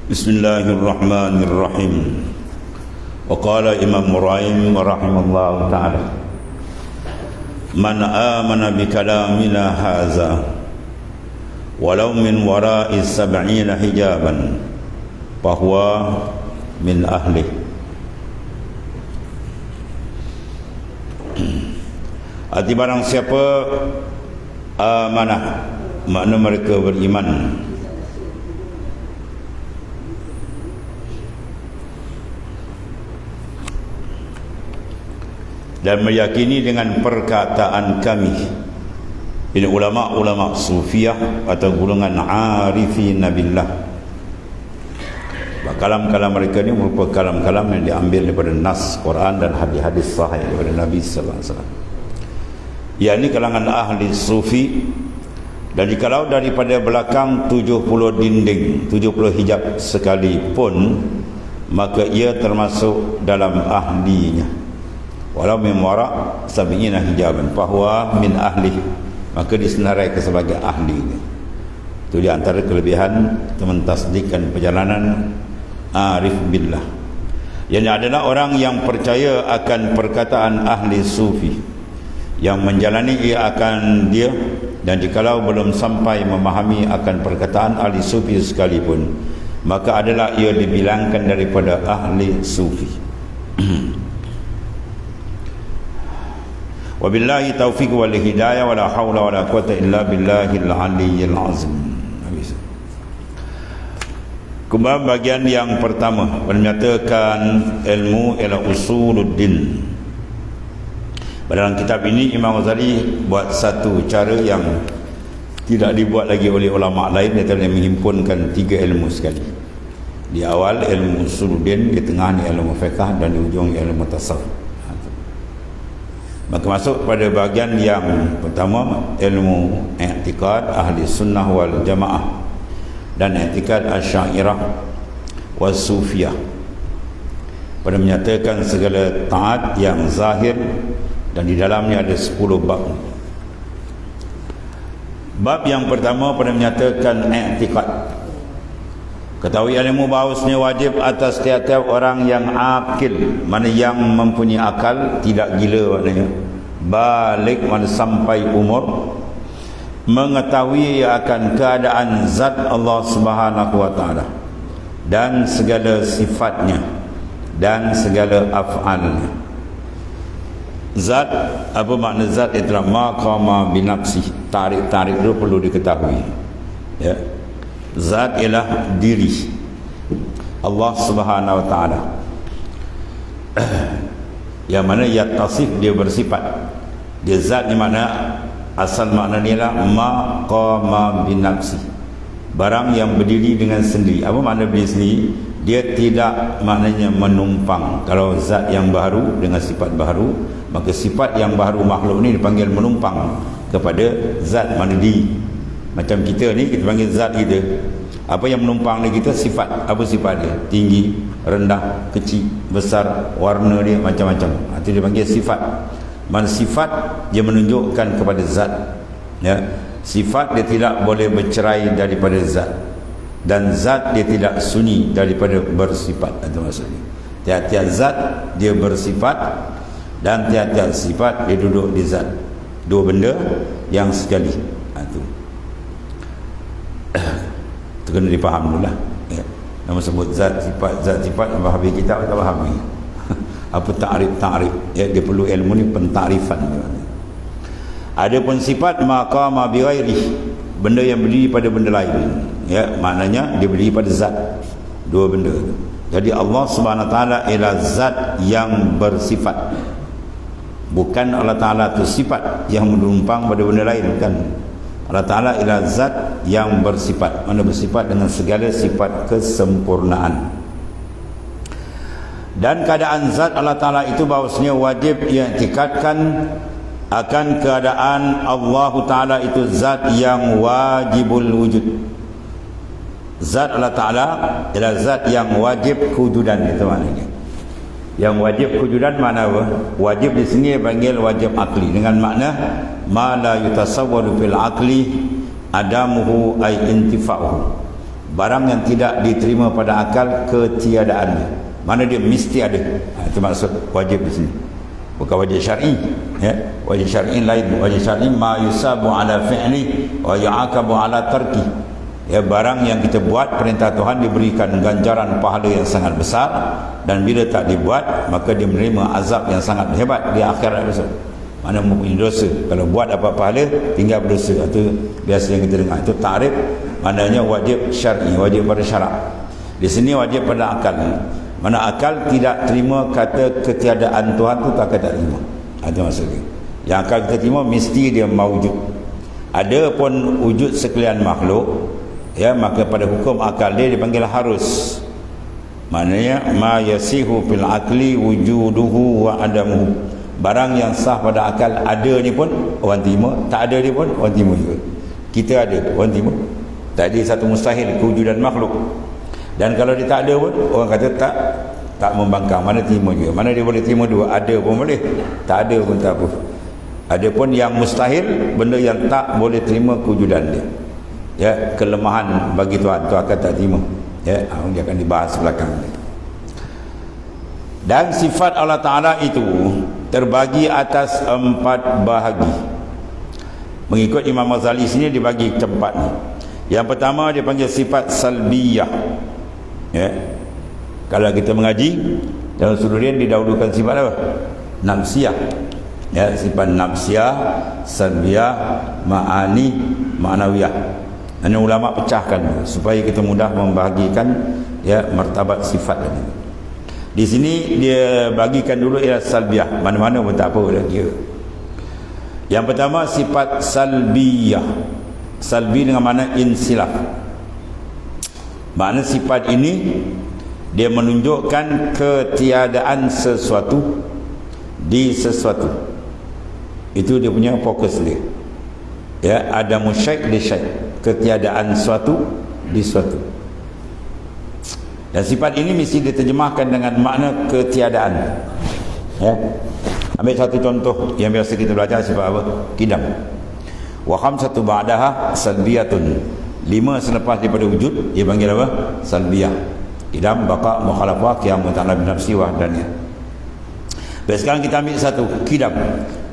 Bismillahirrahmanirrahim. Wa qala Imam Muraim rahimahullah ta'ala, man amana bi kalamina haza walau min wara'i sab'ina hijaban fahuwa min ahli. Arti barang siapa amanah, makna mereka beriman, dan meyakini dengan perkataan kami. Ini ulama-ulama sufiah atau golongan arifin billah. Kalam-kalam mereka ini merupakan kalam-kalam yang diambil daripada nas Quran dan hadis-hadis sahih daripada Nabi sallallahu alaihi wasallam. Ya, ini kalangan ahli sufi. Dan jikalau daripada belakang 70 dinding, 70 hijab sekalipun, maka ia termasuk dalam ahlinya. Walau min wara' sab'ina hijaban fahuwa min ahli, maka disenaraikan sebagai ahlinya. Itu di antara kelebihan teman tasdik dan perjalanan arif billah. Yang adalah orang yang percaya akan perkataan ahli sufi, yang menjalani ia akan dia, dan jikalau belum sampai memahami akan perkataan ahli sufi sekalipun, maka adalah ia dibilangkan daripada ahli sufi. Wabillahi taufiq wal hidayah wala haula wala quwata illa billahil aliyyil azim. Kemudian bagian yang pertama menyatakan ilmu ialah usuluddin. Dalam kitab ini Imam Ghazali buat satu cara yang tidak dibuat lagi oleh ulama lain, iaitu dia menghimpunkan 3 ilmu sekali. Di awal ilmu usuluddin, di tengah ni ilmu fiqh, dan di ujung ilmu tasawuf. Maka masuk pada bahagian yang pertama, ilmu i'tiqad ahli sunnah wal jamaah dan i'tiqad asy'ariyah was sufiyah, pada menyatakan segala taat yang zahir, dan di dalamnya ada 10 bab. Bab yang pertama pada menyatakan i'tiqad. Ketahui ilmu bahawasanya wajib atas tiap-tiap orang yang akil, mana yang mempunyai akal, tidak gila maknanya, balik mana sampai umur, mengetahui akan keadaan zat Allah Subhanahu wa taala dan segala sifatnya dan segala af'alnya. Zat, apa makna zat? Itulah maqama binafsi. Tarikh itu perlu diketahui, ya. Zat ialah diri Allah Subhanahu wa taala, yang mana yatasif, dia bersifat. Dia zat ni mana asal makna ni ialah maqama binafsi, barang yang berdiri dengan sendiri. Apa makna berdiri sendiri? Dia tidak maknanya menumpang. Kalau zat yang baharu dengan sifat baharu, maka sifat yang baharu makhluk ni dipanggil menumpang kepada zat mana diri. Macam kita ni, kita panggil zat kita. Apa yang menumpang ni kita? Sifat. Apa sifat dia? Tinggi, rendah, kecil, besar, warna dia macam-macam. Itu dia panggil sifat. Mana sifat dia menunjukkan kepada zat, ya. Sifat dia tidak boleh bercerai daripada zat, dan zat dia tidak sunyi daripada bersifat. Itu maksudnya. Tiap-tiap zat dia bersifat, dan tiap-tiap sifat dia duduk di zat. 2 benda yang sekali. Itu kena dipaham dulu lah, ya. Nama sebut zat sifat apa habis kita tak faham ni. Apa ta'rif, ya, dia perlu ilmu ni pentakrifan. Adapun sifat maqama bi ghairi, benda yang berdiri pada benda lain, ya, maknanya dia berdiri pada zat. 2 benda tu. Jadi Allah Subhanahu wa taala ialah zat yang bersifat. Bukan Allah Taala tu sifat yang menumpang pada benda lain, bukan. Allah Ta'ala ialah zat yang bersifat, mana bersifat dengan segala sifat kesempurnaan. Dan keadaan zat Allah Ta'ala itu bahawasanya wajib i'tikadkan akan keadaan Allah Ta'ala itu zat yang wajibul wujud. Zat Allah Ta'ala ialah zat yang wajib kewujudan. Itu maknanya. Yang wajib kewujudan mana apa? Wajib di sini panggil wajib akli, dengan makna ma la yutasawwaru fil aqli adamuhu ay intifa'uhu, barang yang tidak diterima pada akal ketiadaannya. Mana dia mesti ada. Itu maksud wajib di sini. Bukan wajib syar'i, ya. Wajib syar'i lain. Wajib syar'i ma yusabu ala fi'li wa yu'aqabu ala tarki. Ya, barang yang kita buat perintah Tuhan diberikan ganjaran pahala yang sangat besar, dan bila tak dibuat maka dia menerima azab yang sangat hebat di akhirat besok. Mana mempunyai dosa. Kalau buat apa pahala, tinggal berdosa. Itu biasa yang kita dengar. Itu takrif, maknanya wajib syar'i, wajib pada syarak. Di sini wajib pada akal. Mana akal tidak terima kata ketiadaan Tuhan tu, tak kata terima. Itu maksudnya. Yang akal kita terima mesti dia mawujud. Ada pun wujud sekalian makhluk, ya, maka pada hukum akal dia dipanggil harus. Maknanya ma yasihu fil akli wujuduhu wa adamuhu. Barang yang sah pada akal ada ni pun orang terima, tak ada dia pun orang terima juga. Kita ada, orang terima. Tak ada satu mustahil kewujudan makhluk. Dan kalau dia tak ada pun orang kata tak membangkang, mana terima juga. Mana dia boleh terima dua, ada pun boleh, tak ada pun tak apa. Ada pun yang mustahil, benda yang tak boleh terima kewujudan dia. Ya, kelemahan bagi Tuhan, Tuhan akan tak terima. Ya, dia akan dibahas belakang ni. Dan sifat Allah Ta'ala itu terbagi atas 4 bahagi. Mengikut Imam Ghazali sini dibagi tempat ni. Yang pertama dia panggil sifat salbiyah. Ya. Kalau kita mengaji dalam sudurian didahulukan sifat apa? Nafsiyah. Ya, sifat nafsiyah, salbiyah, ma'ani, ma'nawiyah. Ini ulama pecahkan supaya kita mudah membahagikan, ya, martabat sifat ini. Di sini dia bagikan dulu ialah salbiyah. Mana-mana pun tak apa dah kira. Yang pertama sifat salbiyah. Salbi dengan makna insilaf. Makna sifat ini dia menunjukkan ketiadaan sesuatu di sesuatu. Itu dia punya fokus dia. Ya, ada musyai' di syai'. Ketiadaan suatu di suatu. Dan sifat ini mesti diterjemahkan dengan makna ketiadaan. Ya. Ambil satu contoh yang biasa kita belajar, sifat apa? Qidam. Wa khamsatu ba'daha salbiyatun. 5 selepas daripada wujud dia panggil apa? Salbiyah. Qidam, baqa, mukhalafah, qiyam ta'ala bi nafsi wa wahdaniyah. Baik, sekarang kita ambil satu qidam.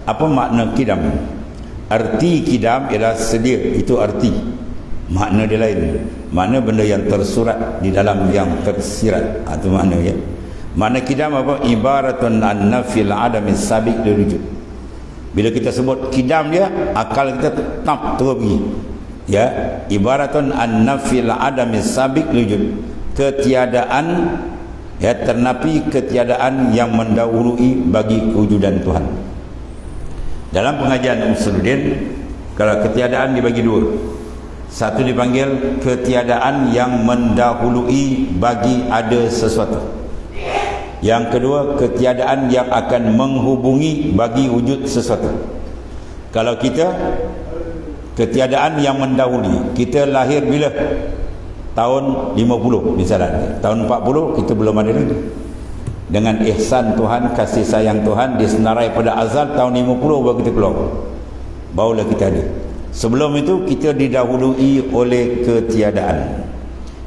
Apa makna qidam? Arti qidam ialah sedia, itu arti. Makna dia lain. Makna benda yang tersurat di dalam yang tersirat. Itu makna, ya. Makna qidam apa? Ibaratun an nafil adami sabiq lil wujud. Bila kita sebut qidam dia, akal kita tetap terus pergi. Ya, ibaratun an nafil adami sabiq lil wujud. Ketiadaan, ya, ternapi ketiadaan yang mendahului bagi kewujudan Tuhan. Dalam pengajian Usuluddin, kalau ketiadaan dibagi 2. Satu dipanggil ketiadaan yang mendahului bagi ada sesuatu. Yang kedua, ketiadaan yang akan menghubungi bagi wujud sesuatu. Kalau kita, ketiadaan yang mendahului, kita lahir bila? Tahun 50 misalnya. Tahun 40 kita belum ada lagi. Dengan ihsan Tuhan, kasih sayang Tuhan, disenarai pada azal tahun 50 baru kita keluar. Barulah kita ada. Sebelum itu kita didahului oleh ketiadaan.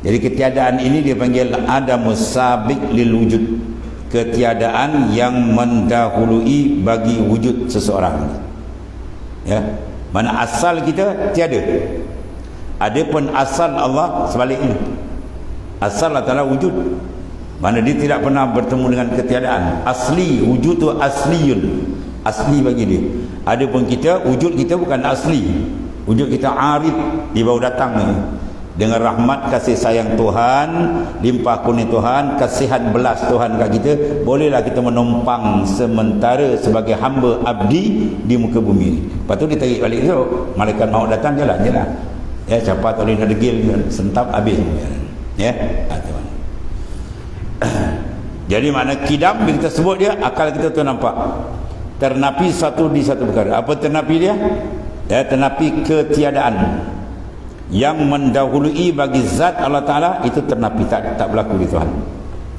Jadi ketiadaan ini dia panggil adamus sabiq lil wujud. Ketiadaan yang mendahului bagi wujud seseorang. Ya. Mana asal kita tiada. Adapun asal Allah sebaliknya. Asal Allah Ta'ala wujud. Mana dia tidak pernah bertemu dengan ketiadaan. Asli, wujud tu asliyun. Asli bagi dia. Adapun kita, wujud kita bukan asli. Wujud kita arid, dia baru datang ni. Dengan rahmat kasih sayang Tuhan, limpah kurnia Tuhan, kasihan belas Tuhan kat kita, bolehlah kita menumpang sementara sebagai hamba abdi di muka bumi ni. Lepas tu ditarik balik tu, malaikat maut datang, jalan je lah. Ya, siapa tak boleh nak degil, sentap habis. Ya, tuan. Jadi makna qidam bila kita sebut dia, akal kita tu nampak ternapi satu di satu perkara. Apa ternapi dia? Ya, ternapi ketiadaan yang mendahului bagi zat Allah Ta'ala, itu ternapi, tak berlaku di Tuhan.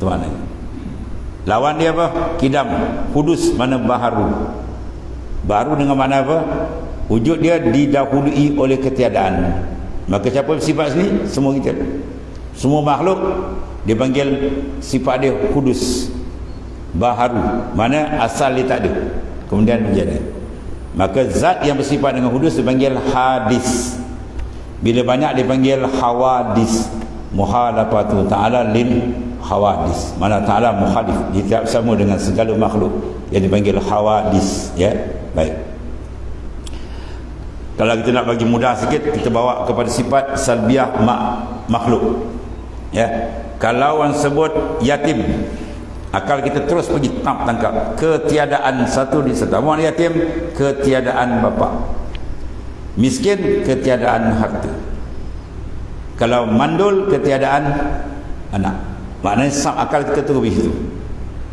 Itu maknanya. Lawan dia apa? Qidam, hudus, mana baharu. Baru dengan mana apa? Wujud dia didahului oleh ketiadaan. Maka siapa bersifat sini? Semua kita. Semua makhluk dipanggil sifat dia kudus, baharu, mana asal dia tak ada, kemudian menjadi. Maka zat yang bersifat dengan kudus dipanggil hadis. Bila banyak dipanggil hawadis. Muhalafatu ta'ala lil hawadis. Mana ta'ala mukhalif, dia tidak sama dengan segala makhluk yang dipanggil hawadis. Ya, baik. Kalau kita nak bagi mudah sikit, kita bawa kepada sifat salbiah makhluk. Ya, kalau orang sebut yatim, akal kita terus pergi tangkap ketiadaan satu di serta. Orang yatim, ketiadaan bapa. Miskin, ketiadaan harta. Kalau mandul, ketiadaan anak. Maknanya akal kita terus pergi situ.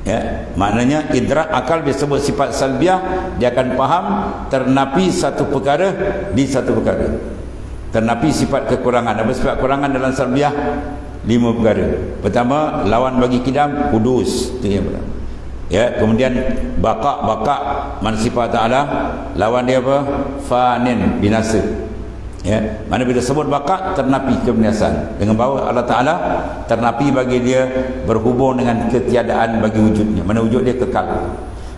Ya, maknanya idrak akal disebut sifat salbiah, dia akan faham ternapi satu perkara di satu perkara. Ternapi sifat kekurangan. Apa sifat kekurangan dalam salbiah? 5 perkara. Pertama, lawan bagi kidam kudus, itu yang pertama. Ya, kemudian baqa mana sifat taala, lawan dia apa? Fanin, binasa. Ya, mana bila sebut baqa, ternapi kebinasaan. Dengan bahawa Allah Taala ternapi bagi dia berhubung dengan ketiadaan bagi wujudnya. Mana wujud dia kekal.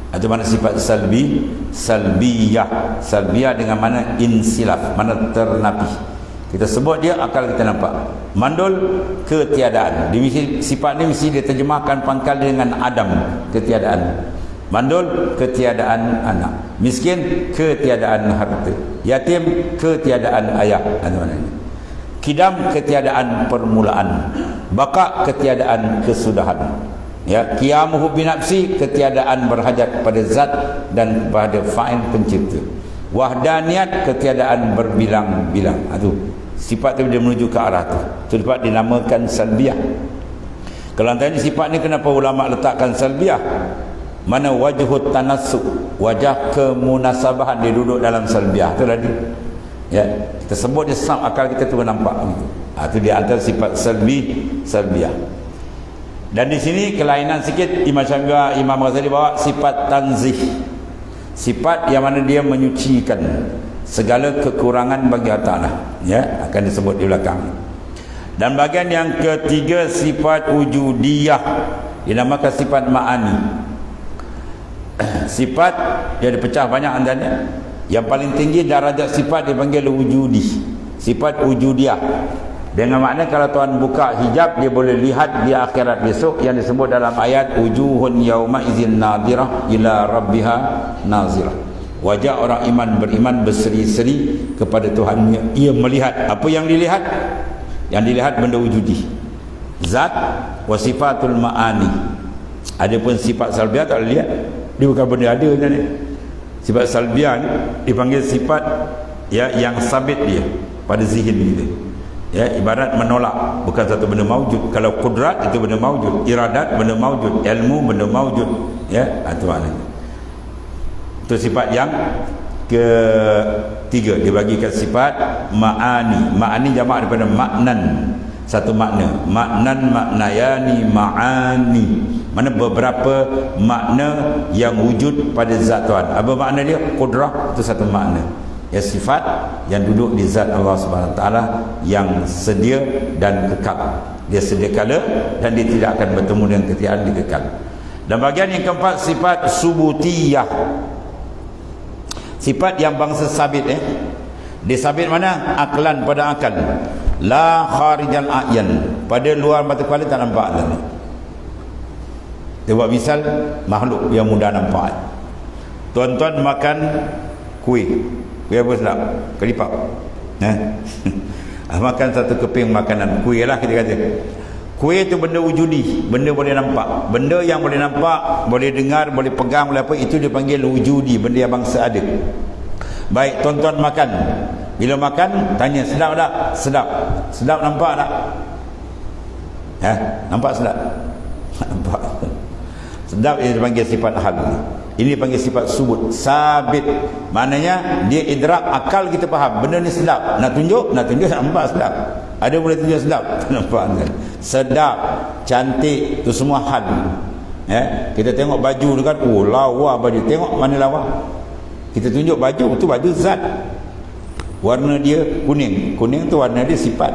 Itu mana sifat salbiyah. Salbiyah dengan mana insilaf, mana ternapi. Kita sebut dia, akal kita nampak. Mandul, ketiadaan. Sifat ni mesti dia terjemahkan pangkal dia dengan adam, ketiadaan. Mandul, ketiadaan anak. Miskin, ketiadaan harta. Yatim, ketiadaan ayah. Kidam, ketiadaan permulaan. Baqa, ketiadaan kesudahan. Ya, qiyamuhu binafsi, ketiadaan berhajat pada zat dan pada fa'il pencipta. Wahdaniyat, ketiadaan berbilang-bilang. Itu sifat tu dia menuju ke arah tu. Itu dapat dinamakan salbiah. Kalau tanya sifat ni kenapa ulama letakkan salbiah? Mana wajhut tanassub, wajah kemunasabahan dia duduk dalam salbiah tu tadi. Ya, kita sebut dia sam, akal kita tu nampak gitu. Itu dia antara sifat salbiah. Dan di sini kelainan sikit, Imam Syafi'i, Imam Ghazali bawa sifat tanzih. Sifat yang mana dia menyucikan segala kekurangan bagi Allah Ta'ala. Ya, akan disebut di belakang. Dan bahagian yang ketiga, sifat wujudiyah, dinamakan sifat ma'ani. Sifat dia dipecah banyak antaranya. Yang paling tinggi darajat sifat dipanggil wujudi, sifat wujudiyah. Dengan makna kalau Tuhan buka hijab, dia boleh lihat di akhirat besok yang disebut dalam ayat wujuhun yauma idzin nadhirah ila rabbiha nazirah. Wajah orang iman beriman berseri-seri kepada Tuhannya. Ia melihat. Apa yang dilihat? Yang dilihat benda wujudi, zat wa sifatul ma'ani. Adapun sifat salbiah tak boleh lihat, dia bukan benda ada ni. Sifat salbiah ni dipanggil sifat ya yang sabit dia pada zihin kita. Ya, ibarat menolak, bukan satu benda maujud. Kalau kudrat itu benda maujud, iradat benda maujud, ilmu benda maujud. Ya, itu maknanya. Itu sifat yang ketiga, dibagikan sifat ma'ani. Ma'ani jamak daripada maknan, satu makna. Maknan, maknayani, ma'ani. Mana beberapa makna yang wujud pada zat Tuhan. Apa makna dia? Qudrah, itu satu makna. Ya, sifat yang duduk di zat Allah Subhanahu Wa Taala yang sedia dan kekal. Dia sedia kala dan dia tidak akan bertemu dengan ketiadaan, dia kekal. Dan bahagian yang keempat, sifat subutiyah. Sifat yang bangsa sabit. Dia sabit mana? Aklan, pada akal. La kharijal a'yan, pada luar mata kepala tak nampak lagi. Dia buat misal makhluk yang mudah nampak. Tuan-tuan makan kuih. Kuih apa sedap? Kelipap. Makan satu keping makanan kuih lah kita kata. Kuih itu benda wujudi, benda boleh nampak. Benda yang boleh nampak, boleh dengar, boleh pegang, boleh apa, itu dipanggil wujudi, benda yang bangsa ada. Baik, tuan-tuan makan. Bila makan, tanya sedap tak? Sedap. Sedap nampak tak? Nampak sedap? Nampak. Sedap ini dipanggil sifat hal. Ini dipanggil sifat subut, sabit. Maknanya dia idrak, akal kita faham benda ni sedap. Nak tunjuk nampak sedap. Ada boleh tunjuk sedap? Tak nampak. Sedap, cantik, tu semua hal. Kita tengok baju tu kan, oh lawa baju. Tengok mana lawa. Kita tunjuk baju, tu baju zat. Warna dia kuning. Kuning tu warna dia sifat.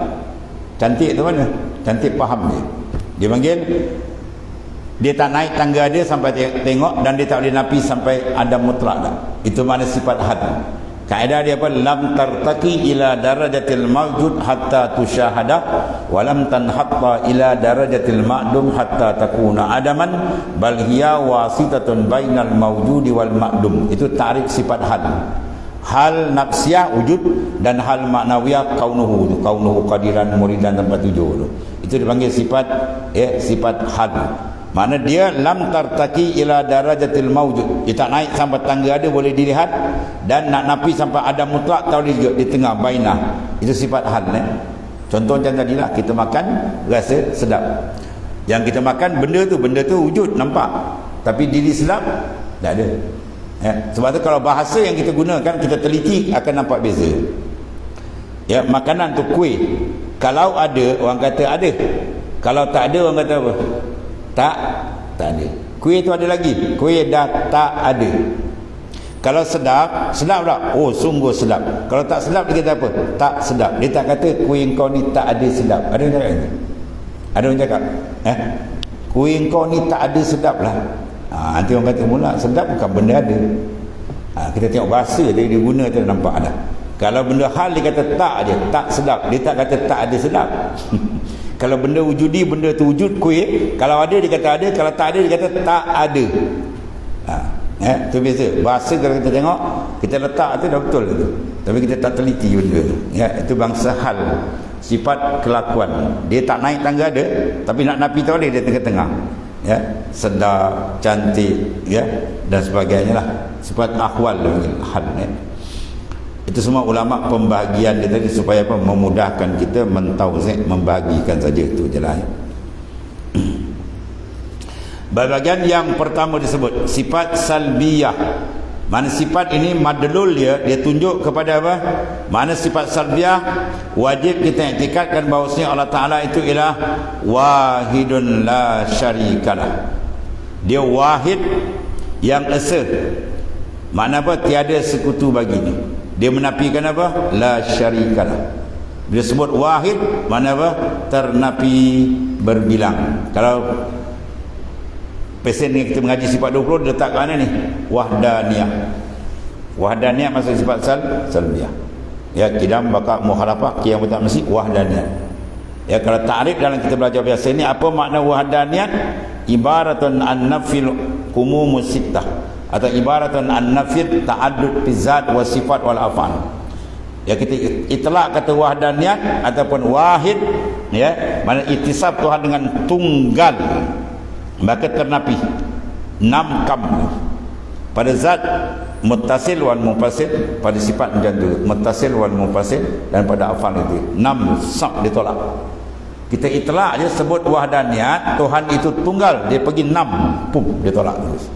Cantik tu mana? Cantik faham dia. Dia panggil, dia tak naik tangga dia sampai tengok, dan dia tak boleh napi sampai ada mutlak tak. Itu mana sifat had. Kaedah dia apa? Lam tartaqi ila darajatil mawjud hatta tusyahada wa lam tanhatta ila darajatil ma'dum hatta takuna adaman bal hiya wasitatun bainal mawjudi wal ma'dum. Itu ta'rif sifat had. Hal nafsiyah wujud dan hal maknawiyah kaunuhu qadiran muridan tempat tujuh tu. Itu dipanggil sifat had. Mana dia lam tartaqi ila darajatil mawjud. Dia tak naik sampai tangga ada boleh dilihat, dan nak napi sampai ada mutlak tahu dia di tengah bainah. Itu sifat had. Contoh macam tadilah, kita makan rasa sedap. Yang kita makan benda tu wujud nampak, tapi diri sedap tak ada. Sebab tu kalau bahasa yang kita gunakan, kita teliti akan nampak beza. Makanan tu kuih, kalau ada orang kata ada, kalau tak ada orang kata apa? Tak ada. Kuih tu ada lagi, kuih dah tak ada. Kalau sedap tak? Oh sungguh sedap. Kalau tak sedap dia kata apa? Tak sedap. Dia tak kata kuih kau ni tak ada sedap. Ada orang cakap? Ada orang cakap? Kuih kau ni tak ada sedap lah. Nanti orang kata mula sedap bukan benda ada. Kita tengok bahasa dia guna tu nampak dah. Kalau benda hal dia kata tak aja, tak sedap. Dia tak kata tak ada sedap. Kalau benda wujudi, benda tu wujud, kuih, kalau ada dia kata ada, kalau tak ada dia kata tak ada. Itu biasa. Bahasa kalau kita tengok, kita letak tu dah betul tu. Tapi kita tak teliti benda tu. Itu bangsa hal, sifat kelakuan. Dia tak naik tangga ada, tapi nak napi tu boleh dia tengah-tengah. Sedar, cantik, dan sebagainya lah. Sifat akhwal hal. Itu semua ulama pembahagian dia tadi supaya apa? Memudahkan kita mentauzik, membahagikan saja, itu je lah. Bahagian yang pertama disebut sifat salbiyah. Mana sifat ini madlul dia tunjuk kepada apa? Mana sifat salbiyah wajib kita iktikadkan bahawasanya Allah Ta'ala itu ialah wahidun la syarikalah. Dia wahid yang esa. Mana apa? Tiada sekutu baginya. Dia menafikan apa? La syarikalah. Bila sebut wahid, mana apa? Ternafi berbilang. Kalau pesen ni kita mengaji sifat 20, dia letak kat mana ni? Wahdaniyah. Wahdaniyah maksud sifat salbiyah. Kidam, baka, muhalafah, qiyam, tak mesti wahdaniyah. Kalau ta'rif dalam kita belajar biasa ni, apa makna wahdaniyah? Ibaratun an nafil umumus sittah, atau ibaratun an nafid ta'addud bizat wa sifat wal af'al. Kita itlak kata wahdaniyat ataupun wahid, mana ittisab Tuhan dengan tunggal, maka ternapi 6 kam pada zat muttasil wal munfasil, pada sifat macam tu muttasil wal munfasil, dan pada afal itu 6 sab ditolak. Kita itlak je sebut wahdaniyat, Tuhan itu tunggal, dia pergi 6 dia tolak terus.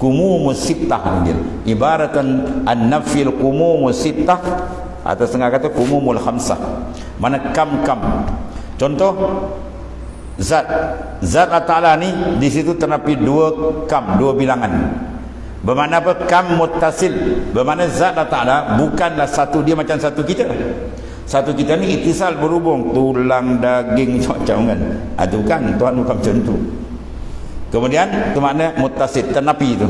Qumumus sittah ni ibaratan an-nafil qumumus sittah, atau setengah kata qumumul khamsah. Mana kam-kam. Contoh zat Allah Ta'ala ni di situ terdapat 2 kam, 2 bilangan. Bermakna apa? Kam muttasil, bermakna zat Allah Ta'ala bukanlah satu dia macam satu kita. Satu kita ni ittisal, berhubung tulang daging macam kan. Itu kan Tuhan bukan macam tu. Kemudian itu makna muttasil, ternapi itu.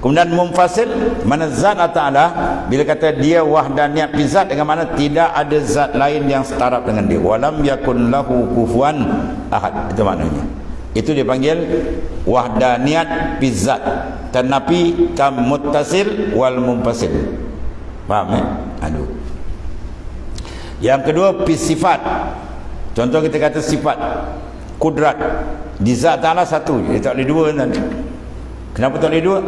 Kemudian munfasil, mana zat Allah Ta'ala bila kata dia wahdaniyat fi zat, dengan mana tidak ada zat lain yang setara dengan dia. Walam yakun lahu kufuwan ahad. Itu maknanya. Itu dipanggil wahdaniyat fi zat, ternapi kam muttasil wal munfasil. Faham Aduh. Yang kedua fi sifat. Contoh kita kata sifat kudrat. Di zat Ta'ala satu, dia tak boleh dua nanti. Kenapa tak boleh dua?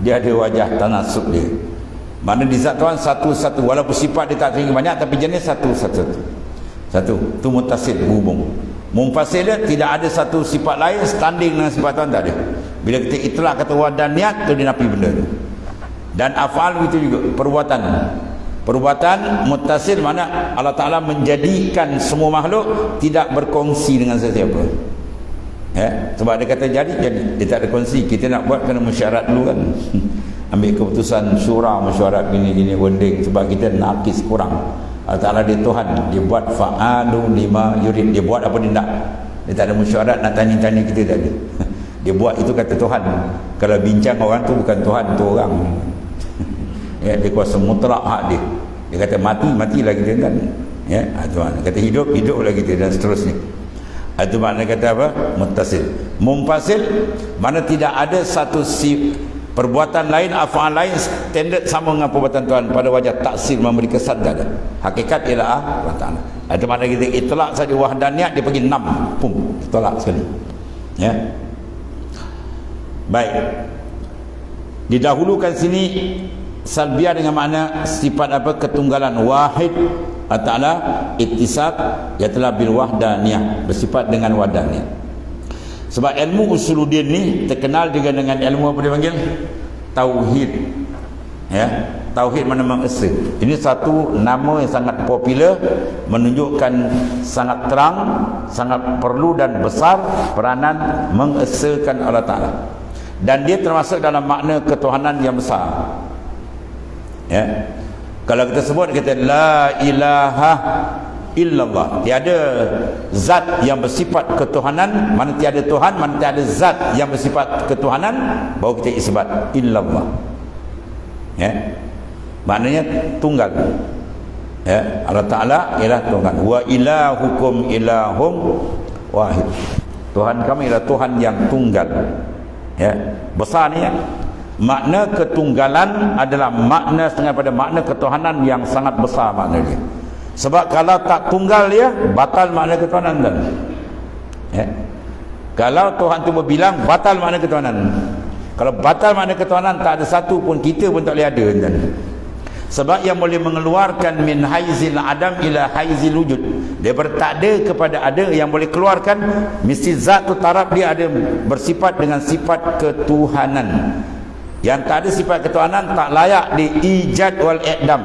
Dia ada wajah tanasub dia. Mana di zat Tuhan satu-satu, walaupun sifat dia tak tinggi banyak, tapi jenis satu-satu. Satu, itu mutasil, berhubung. Munfasil dia tidak ada satu sifat lain standing dengan sifat Tuhan, tak ada. Bila kita itlak kata wadaniyat, tu dia nafi benda tu. Dan af'al itu juga perbuatan mutasil, mana Allah Ta'ala menjadikan semua makhluk tidak berkongsi dengan sesiapa. Sebab dia kata jadi, dia tak ada kongsi. Kita nak buat kena mesyuarat dulu kan. Ambil keputusan syura, mesyuarat gini-gini wording, sebab kita nakis kurang. Allah Ta'ala dia Tuhan, dia buat fa'alu lima yurid, dia buat apa dia nak. Dia tak ada mesyuarat nak tanya-tanya kita, tak ada. Dia buat itu kata Tuhan. Kalau bincang orang tu bukan Tuhan, tu orang. Ya, dia kuasa mutlak hak dia. Dia kata mati, matilah kita kan. Ya, Tuhan kata hidup, hiduplah kita, dan seterusnya. Itu makna kata apa? Muttasil. Mumpasil, mana tidak ada satu perbuatan lain, af'al lain standard sama dengan perbuatan Tuhan pada wajah taksir, memberi kesan, tak ada. Hakikat ialah Allah Ta'ala. Itu makna kita itlak saja wahdaniyat, dia pergi 6, pum, tolak sekali. Ya. Baik. Didahulukan sini salbiah dengan makna sifat apa? Ketunggalan. Wahid Allah Ta'ala ittisaq yatla bil wahdaniyah, bersifat dengan wahdaniyah. Sebab ilmu usuluddin ni terkenal juga dengan ilmu apa dia panggil? Tauhid. Ya, tauhid mana mengesa. Ini satu nama yang sangat popular, menunjukkan sangat terang, sangat perlu dan besar peranan mengesakan Allah Ta'ala. Dan dia termasuk dalam makna ketuhanan yang besar. Ya. Kalau kita sebut, kita la ilaha illallah, tiada zat yang bersifat ketuhanan, mana tiada Tuhan, mana tiada zat yang bersifat ketuhanan, baru kita isbat illallah. Ya, maknanya tunggal. Ya, Allah Ta'ala ialah tunggal. Wa ilahukum ilahum wahid, Tuhan kami ialah Tuhan yang tunggal. Ya, besar ni ya. Makna ketunggalan adalah makna setengah pada makna ketuhanan yang sangat besar makna dia. Sebab kalau tak tunggal dia, batal makna ketuhanan dan. Ya. Kalau Tuhan tu berbilang, batal makna ketuhanan. Kalau batal makna ketuhanan, tak ada satu pun, kita pun tak boleh ada dan. Sebab yang boleh mengeluarkan min haizil adam ila haizil wujud, daripada tak ada kepada ada, yang boleh keluarkan mesti zat tu taraf dia ada bersifat dengan sifat ketuhanan. Yang tak ada sifat ketuhanan tak layak diijad wal i'dam.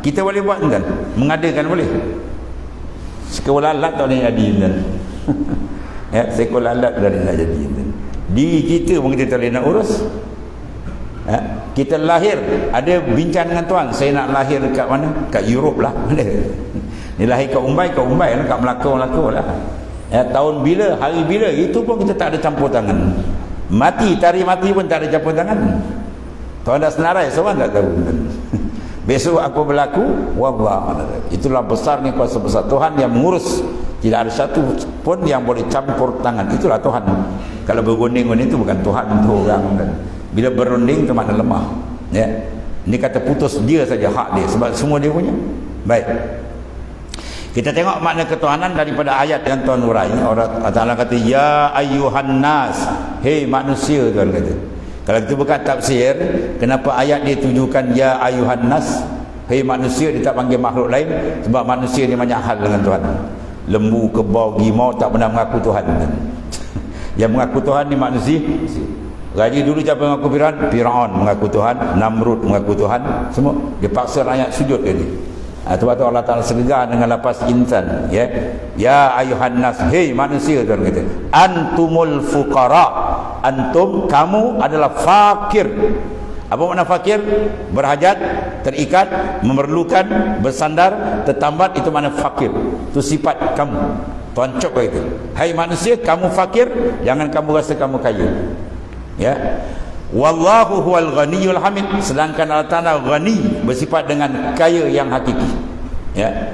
Kita boleh buat kan? Mengadakan boleh. Sekolah lalat tak boleh jadi kan? Ya, sekolah lalat tak boleh nak jadi kan? Diri kita pun kita tak boleh nak urus. Ya, kita lahir ada bincang dengan Tuhan, saya nak lahir dekat mana? Kat Europe lah. Dia lahir kat Umbai lah, kat Melaka lah. Ya, tahun bila, hari bila, itu pun kita tak ada campur tangan. Mati, tarikh mati pun tak ada campur tangan. Tuhan dah senarai, seorang tak tahu. Besok apa berlaku, wallah. Itulah besarnya kuasa besar Tuhan yang mengurus. Tidak ada satu pun yang boleh campur tangan. Itulah Tuhan. Kalau berunding-unding itu bukan Tuhan, itu orang. Bila berunding itu makna lemah. Ya, ini kata putus dia saja hak dia, sebab semua dia punya. Baik, kita tengok makna ketuhanan daripada ayat yang Tuhan urai. Allah Ta'ala kata ya ayyuhan nas, hei manusia, Tuhan kata. Kalau kita buka tafsir, kenapa ayat dia tunjukkan ya ayyuhan nas, hei manusia, dia tak panggil makhluk lain? Sebab manusia ni banyak hal dengan Tuhan. Lembu, kebau, gimau tak pernah mengaku Tuhan. Yang mengaku Tuhan ni manusia. Raja dulu siapa mengaku Fir'aun mengaku Tuhan, Namrud mengaku Tuhan, semua dia paksa rakyat sujud ke dia. Sebab tu Allah Ta'ala segar dengan lapas insan. Ya, ya ayuhan nas, hei manusia, Tuhan kata, antumul fuqara, antum, kamu adalah fakir. Apa makna fakir? Berhajat, terikat, memerlukan, bersandar, tertambat, itu makna fakir. Itu sifat kamu. Tuhan cok itu. Hai manusia, kamu fakir, jangan kamu rasa kamu kaya. Ya, wallahu huwal ghaniyul hamid, sedangkan Allah Ta'ala ghani, bersifat dengan kaya yang hakiki. Ya,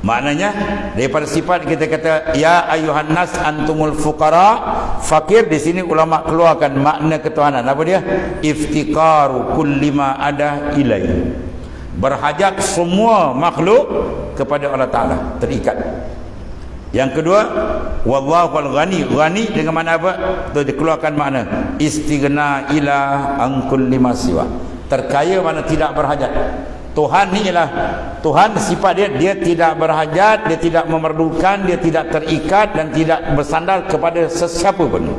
maknanya daripada sifat kita kata ya ayuhan nas antumul fuqara, fakir, di sini ulama keluarkan makna ketuhanan. Apa dia? Iftiqaru kulli ma ada ilai, berhajat semua makhluk kepada Allah Ta'ala, terikat. Yang kedua, wallahu al-ghani, ghani dengan mana apa? Itu dikeluarkan makna istighna ila angkul lima siwa, terkaya mana tidak berhajat. Tuhan ni ialah Tuhan, sifat dia, dia tidak berhajat, dia tidak memerlukan, dia tidak terikat dan tidak bersandar kepada sesiapa pun.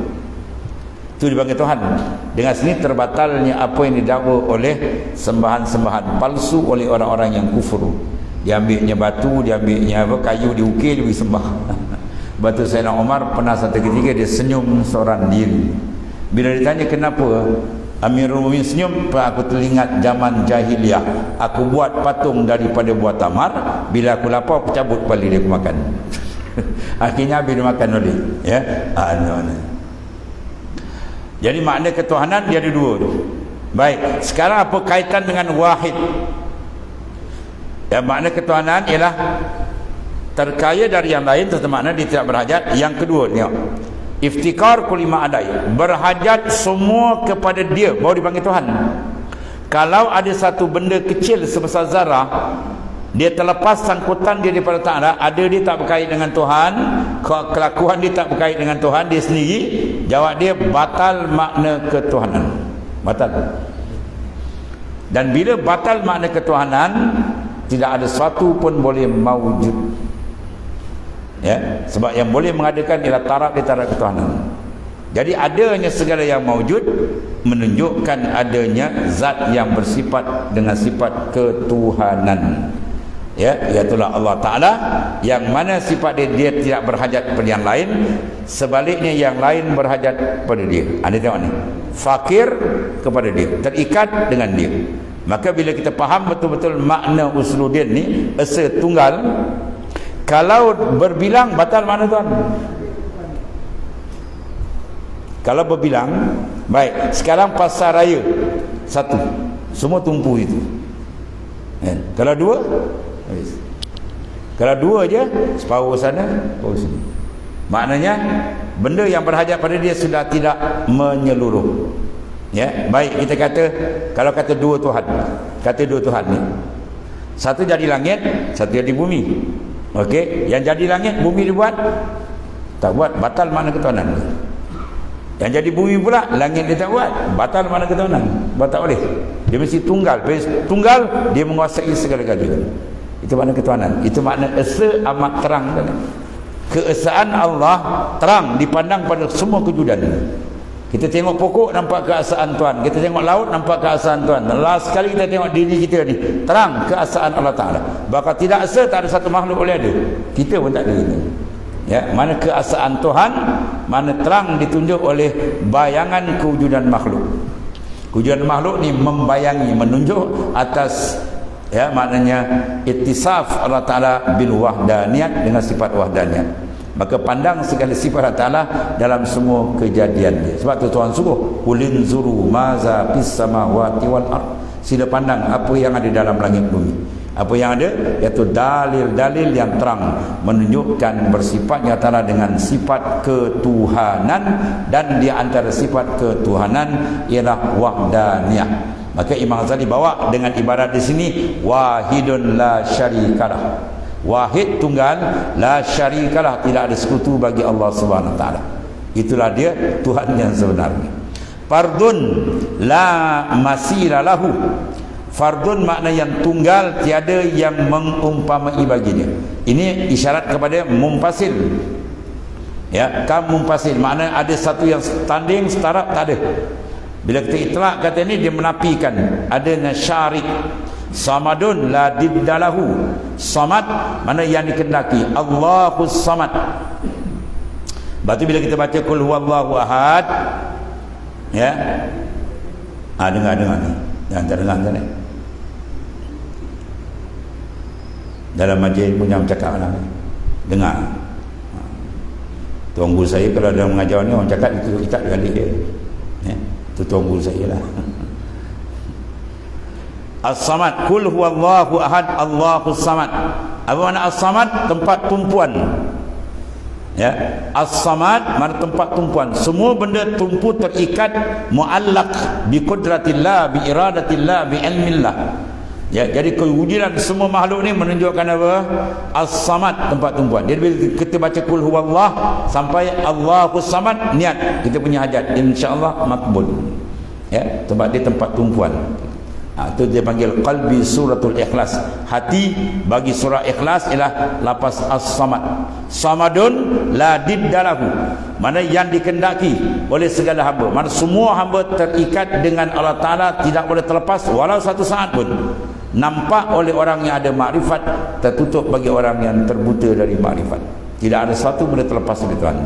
Itu dipanggil Tuhan. Dengan sini terbatalnya apa yang didakwa oleh sembahan-sembahan palsu oleh orang-orang yang kufur. Dia ambilnya batu, dia ambilnya apa, kayu, diukir, dia sembah. Batu Sayyidina Umar pernah satu ketika dia senyum seorang diri. Bila ditanya kenapa, Amirul Mukminin senyum, aku teringat zaman jahiliah. Aku buat patung daripada buah tamar. Bila aku lapar, aku cabut kepala dia, aku makan. Akhirnya habis dia makan oleh. Ya, jadi makna ketuhanan dia ada dua tu. Baik, sekarang apa kaitan dengan wahid? Ya, makna ketuhanan ialah terkaya dari yang lain, serta makna dia tidak berhajat. Yang kedua, tengok, iftikar kulima adai, berhajat semua kepada dia, baru dipanggil Tuhan. Kalau ada satu benda kecil sebesar zarah, dia terlepas sangkutan dia daripada Ta'ala, ada dia tak berkait dengan Tuhan, kelakuan dia tak berkait dengan Tuhan, dia sendiri, jawab dia, batal makna ketuhanan. Batal. Dan bila batal makna ketuhanan, tidak ada sesuatu pun boleh mawujud. Ya, sebab yang boleh mengadakan ialah taraf di taraf ketuhanan. Jadi adanya segala yang mawujud menunjukkan adanya zat yang bersifat dengan sifat ketuhanan. Ya, iaitulah Allah Ta'ala, yang mana sifat dia tidak berhajat kepada yang lain, sebaliknya yang lain berhajat kepada dia. Anda tengok ni, fakir kepada dia, terikat dengan dia. Maka bila kita faham betul-betul makna usuluddin ni, esa tunggal, kalau berbilang batal makna Tuhan. Kalau berbilang, baik, sekarang pasar raya satu, semua tumpu itu. Kalau dua, habis. Kalau dua je, separuh sana, separuh sini. Maknanya benda yang berhajat pada dia sudah tidak menyeluruh. Ya, baik, kita kata, kalau kata dua Tuhan, kata dua Tuhan ni, satu jadi langit, satu jadi bumi. Okey, yang jadi langit, bumi dibuat, tak buat, batal makna ketuhanan. Yang jadi bumi pula, langit dia tak buat, batal makna ketuhanan. Batal boleh. Dia mesti tunggal. Tunggal, dia menguasai segala-galanya. Itu makna ketuhanan. Itu makna esa amat terang. Keesaan Allah terang dipandang pada semua kewujudan. Kita tengok pokok, nampak keesaan Tuhan. Kita tengok laut, nampak keesaan Tuhan. Last sekali kita tengok diri kita ni, terang keesaan Allah Ta'ala. Bahkan tidak esa, tak ada satu makhluk boleh ada. Kita pun tak ada itu. Ya, mana keesaan Tuhan, mana terang ditunjuk oleh bayangan kewujudan makhluk. Kewujudan makhluk ni membayangi, menunjuk atas, ya, maknanya ittisaf Allah Ta'ala bil wahdaniyat, dengan sifat wahdaniyat. Maka pandang segala sifat Allah Ta'ala dalam semua kejadian dia. Sebab tu Tuhan suruh, ulin zuru maza fis samawati wal ard, sila pandang apa yang ada dalam langit bumi. Apa yang ada, iaitu dalil-dalil yang terang menunjukkan bersifatnya Ta'ala dengan sifat ketuhanan, dan di antara sifat ketuhanan ialah wahdaniyah. Maka Imam Ghazali bawa dengan ibarat di sini, wahidun la syarikalah. Wahid, tunggal, la syarikalah, tidak ada sekutu bagi Allah Subhanahu Wa Taala. Itulah dia Tuhan yang sebenarnya. Fardun la masila lahu. Fardun makna yang tunggal, tiada yang mengumpamai baginya. Ini isyarat kepada mumpasil. Ya, kam mumpasil, makna ada satu yang tanding, setara, tak ada. Bila kita itlak kata ini, dia menafikan adanya syarik. Samadun la diddalahu. Samad mana yang dikendaki, Allahus Samad. Berarti bila kita baca kul huwallahu ahad, ya, dengar ni, jangan terdengar kan, dalam majlis punya cakap lah, dengar. Tuan guru saya kalau ada mengajar ni, orang cakap itu tak kali dia, ya, itu tuan guru saya lah. As-Samad, kul huwallahu ahad, Allahus Samad. Apa makna As-Samad? Tempat tumpuan. Ya, As-Samad mana tempat tumpuan. Semua benda tumpu, terikat, muallaq bi qudratillah, bi iradatillah, bi ilmillah. Ya, jadi kewujudan semua makhluk ni menunjukkan apa? As-Samad, tempat tumpuan. Jadi bila kita baca kul huwallah sampai Allahus Samad, niat kita punya hajat, insya-Allah makbul. Ya, tempat dia tempat tumpuan. Itu dia panggil qalbi suratul ikhlas. Hati bagi surah ikhlas ialah lapas as-samad. Samadun la diddalahu, mana yang dikendaki oleh segala hamba, mana semua hamba terikat dengan Allah Ta'ala, tidak boleh terlepas walau satu saat pun. Nampak oleh orang yang ada makrifat, tertutup bagi orang yang terbuta dari makrifat. Tidak ada satu boleh terlepas dari Tuhan.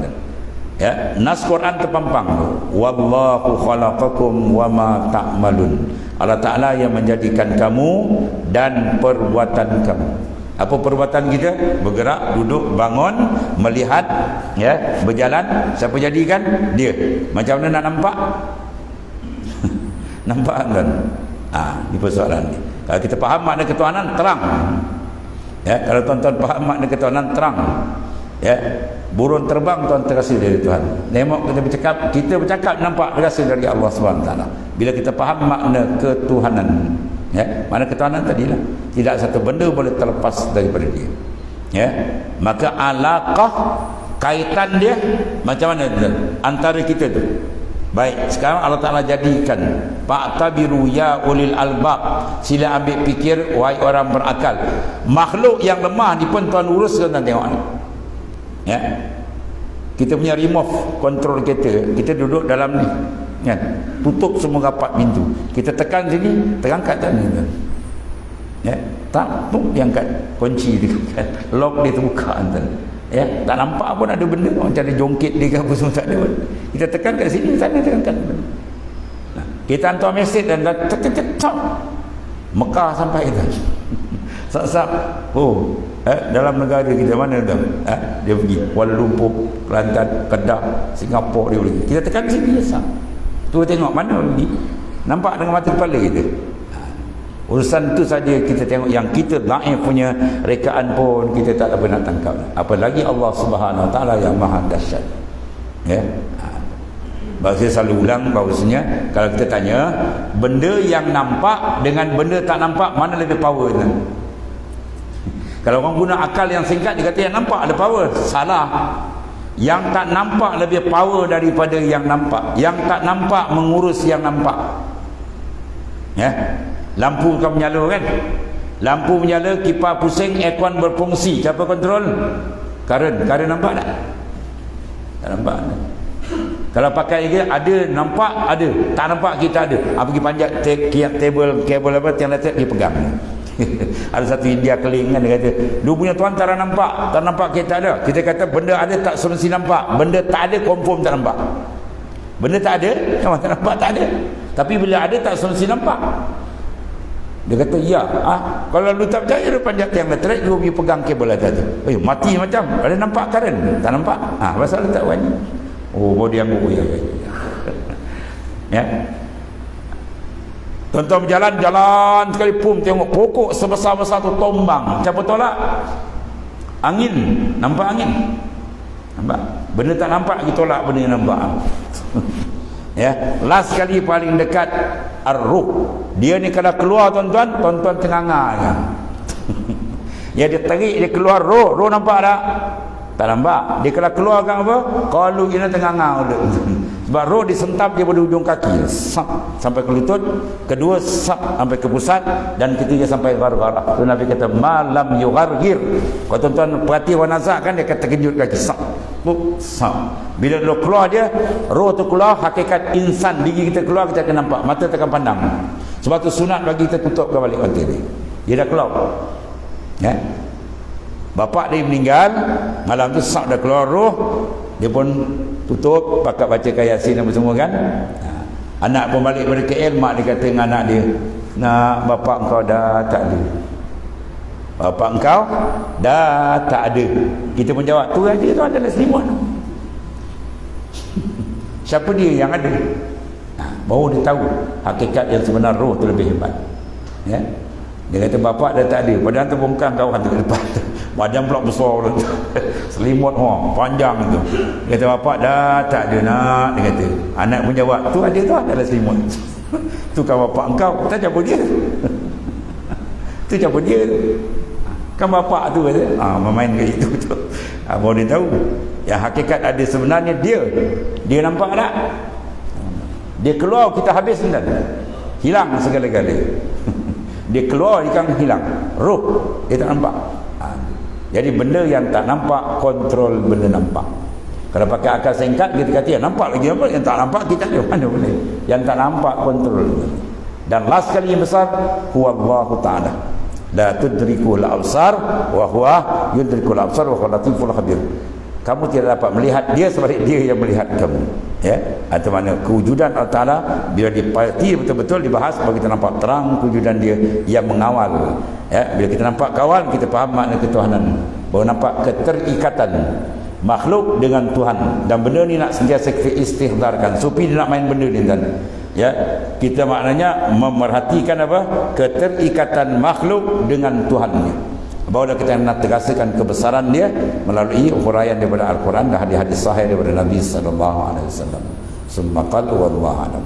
Ya, nas Quran terpampang, wallahu khalaqakum wama ta'malun. Allah Ta'ala yang menjadikan kamu dan perbuatan kamu. Apa perbuatan kita? Bergerak, duduk, bangun, melihat, ya, berjalan. Siapa jadikan? Dia. Macam mana nak nampak? Nampak kan? Ini persoalan ni. Kalau kita faham makna ketuhanan, terang. Ya, kalau tuan-tuan faham makna ketuhanan, terang. Ya, burung terbang tuan terasa dari Tuhan. Nengok kita bercakap nampak berasal dari Allah SWT. Bila kita faham makna ketuhanan, ya, makna ketuhanan tadilah tidak satu benda boleh terlepas daripada dia. Ya, maka alaqah, kaitan dia macam mana antara kita tu. Baik, sekarang Allah Ta'ala jadikan, fa'tabiru ya ulil albab, sila ambil fikir wahai orang berakal. Makhluk yang lemah ni pun tuan urus, tuan tengok ni. Ya, kita punya remote control kereta, kita duduk dalam ni, kan, tutup semua rapat pintu, kita tekan sini, terangkat tak ni, kan? Ya, tak, dia angkat kunci dia, kan? Lock dia terbuka, kan? Ya, tak nampak pun ada benda, macam ada jongkit dia ke apa semua, tak ada pun. Kita tekan kat sini, sana tekan. Kita hantar mesej dan Mekah sampai kita. Sap-sap. Dalam negara kita mana tu? Dia pergi Kuala Lumpur, Kelantan, Kedah, Singapura, dia pergi. Kita tekan sini sap. Tu tengok mana pergi. Nampak dengan mata kepala kita. Urusan tu saja kita tengok, yang kita dhaif punya rekaan pun kita tak apa nak tangkap. Apalagi Allah Subhanahu Wa Taala yang Maha Dahsyat. Ya. Saya selalu ulang bahawasanya kalau kita tanya benda yang nampak dengan benda tak nampak, mana lebih power ni? Kalau orang guna akal yang singkat, dia kata yang nampak ada power. Salah. Yang tak nampak lebih power daripada yang nampak. Yang tak nampak mengurus yang nampak. Ya. Lampu kau menyala kan? Lampu menyala, kipas pusing, aircon berfungsi. Siapa kontrol? Karen nampak tak? Tak nampak. Kalau pakai lagi, ada nampak, ada. Tak nampak, kita ada. Pergi panjat kabel apa, tiang letak, dia pegang. Ada satu India keling kan, dia kata, lu punya tuan tak nampak kita ada. Kita kata benda ada tak semestinya nampak, benda tak ada confirm tak nampak. Benda tak ada memang tak nampak, tak ada. Tapi bila ada tak semestinya nampak. Dia kata ya, kalau lu tak percaya, lu panjat tiang elektrik, lu pergi pegang kabel atas tu. Mati macam ada nampak karen, tak nampak. Pasal lu tak wani. Body yang ya. Ya. Tuan-tuan berjalan sekali, pum, tengok pokok sebesar-besar tu tombang. Siapa tolak? Angin. Nampak angin? Nampak? Benda tak nampak, kita tolak benda yang nampak. Ya, last sekali paling dekat ar-ruh. Dia ni kalau keluar tuan-tuan tenganga kan. Ya, dia tarik, dia keluar roh nampak tak? Tak nampak. Dia kalau keluarkan apa? Qalu ina tenganga. Sebab roh disentap dia pada ujung kaki, sampai ke lutut, kedua sampai ke pusat, dan ketiga sampai gar-gar. Tu Nabi kata malam yughargir. Kalau tuan-tuan perhati wanazak kan, dia kata kejut kaki, bila roh keluar, dia roh tu keluar, hakikat insan diri kita keluar, kita akan nampak, mata tak akan pandang. Sebab tu sunat bagi kita tutupkan balik mata dia. Dia dah keluar. Ya. Bapak dia meninggal, malam tu dah keluar roh, dia pun tutup, pakat baca Yasin apa semua kan. Anak pun balik pada KL, mak dia kata dengan anak dia, nak bapak engkau dah tak ada. Bapak engkau dah tak ada. Kita pun jawab, tu aja tu adalah selimut. Siapa dia yang ada? Baru dia tahu hakikat yang sebenar roh tu lebih hebat. Ya. Dia kata bapak dah tak ada, padahal tu bukan kawan tu depan tu. Badan pula besar tu. Selimut panjang tu. Dia kata bapak dah tak ada nak, dia kata. Anak pun jawab, tu ada tu adalah selimut. Tu kan bapak engkau, tak siapa dia. Tu siapa dia. Kan bapak tu kata. Memain ke itu tu. Baru dia tahu. Yang hakikat ada sebenarnya dia. Dia nampak tak? Dia keluar, kita habis sendal. Hilang segala-galanya. Dia keluar, ikan hilang. Roh dia tak nampak. Jadi benda yang tak nampak kontrol benda nampak. Kalau pakai akal singkat, kita kata ya nampak lagi apa, yang tak nampak kita ada mana boleh. Yang tak nampak kontrol. Dan last kali yang besar, huwallahu ta'ala la tudrikul absar wa huwa yudrikul absar wa huwa latiful khabir. kamu tidak dapat melihat dia, sebalik dia yang melihat kamu. Ya, atau mana kewujudan Allah Ta'ala bila dipati betul-betul dibahas, bagi kita nampak terang kewujudan dia yang mengawal. Ya, bila kita nampak kawal, kita faham makna ketuhanan. Baru nampak keterikatan makhluk dengan Tuhan, dan benda ni nak sentiasa kita istighdarkan. Sufi dia nak main benda ni, dan ya, kita maknanya memerhatikan apa? Keterikatan makhluk dengan Tuhan ni. Barulah kita nak tegaskan kebesaran dia melalui huraian daripada Al-Quran dan hadis-hadis sahih daripada Nabi sallallahu alaihi wasallam. Summa qala wallahu a'lam.